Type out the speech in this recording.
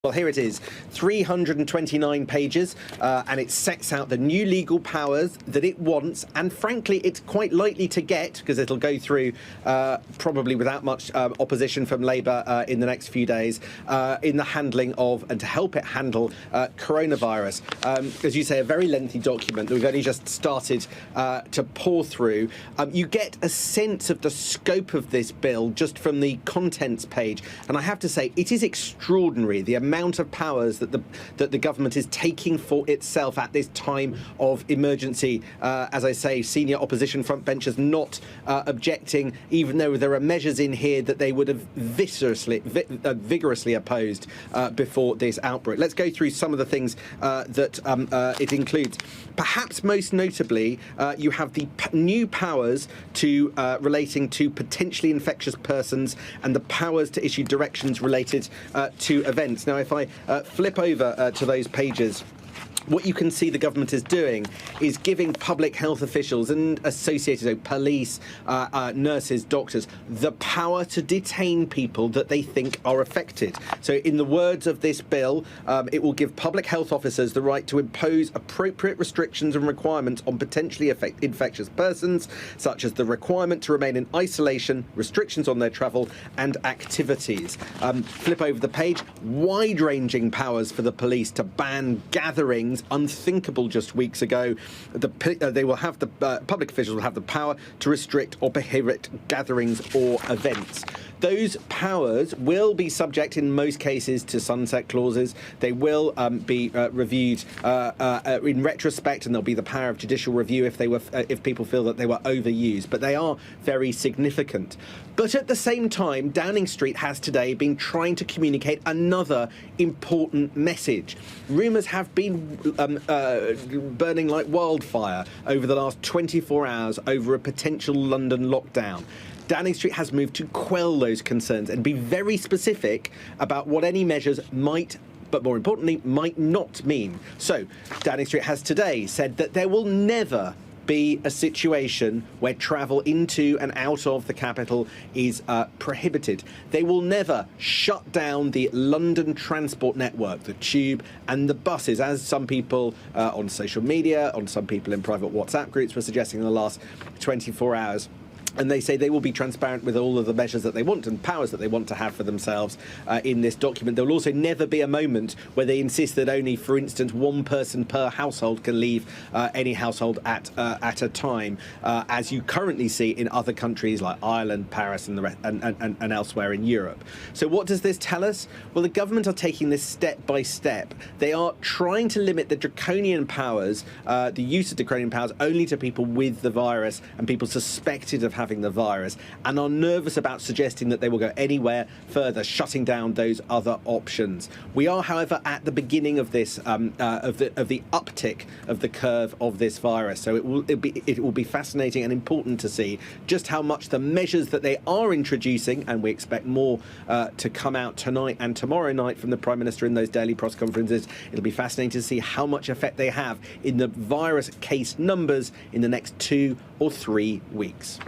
Well, here it is, 329 pages, and it sets out the new legal powers that it wants, and frankly, it's quite likely to get, because it'll go through probably without much opposition from Labour in the next few days, in the handling of, and to help it handle, coronavirus. As you say, a very lengthy document that we've only just started to pour through. You get a sense of the scope of this bill just from the contents page, and I have to say, it is extraordinary, the amount of powers that the government is taking for itself at this time of emergency. As I say, senior opposition frontbenchers not objecting, even though there are measures in here that they would have vigorously opposed before this outbreak. Let's go through some of the things that it includes. Perhaps most notably, you have the new powers to relating to potentially infectious persons and the powers to issue directions related to events. Now, if I flip over to those pages, what you can see the government is doing is giving public health officials and associated, so police, nurses, doctors, the power to detain people that they think are affected. So in the words of this bill, it will give public health officers the right to impose appropriate restrictions and requirements on potentially infectious persons, such as the requirement to remain in isolation, restrictions on their travel and activities. Flip over the page, wide-ranging powers for the police to ban gatherings, unthinkable just weeks ago. They will have public officials will have the power to restrict or prohibit gatherings or events. Those powers will be subject in most cases to sunset clauses. They will be reviewed in retrospect, and there'll be the power of judicial review if people feel that they were overused. But they are very significant. But at the same time, Downing Street has today been trying to communicate another important message. Rumours have been burning like wildfire over the last 24 hours over a potential London lockdown. Downing Street has moved to quell those concerns and be very specific about what any measures might, but more importantly, might not mean. So, Downing Street has today said that there will never be a situation where travel into and out of the capital is prohibited. They will never shut down the London transport network, the tube and the buses, as some people on social media, on some people in private WhatsApp groups were suggesting in the last 24 hours. And they say they will be transparent with all of the measures that they want and powers that they want to have for themselves in this document. There will also never be a moment where they insist that only, for instance, one person per household can leave any household at a time, as you currently see in other countries like Ireland, Paris, and the rest, and elsewhere in Europe. So what does this tell us? Well, the government are taking this step by step. They are trying to limit the draconian powers, the use of draconian powers, only to people with the virus and people suspected of having the virus, and are nervous about suggesting that they will go anywhere further, shutting down those other options. We are, however, at the beginning of this of the uptick of the curve of this virus. So it will be fascinating and important to see just how much the measures that they are introducing, and we expect more to come out tonight and tomorrow night from the Prime Minister in those daily press conferences. It'll be fascinating to see how much effect they have in the virus case numbers in the next 2 or 3 weeks.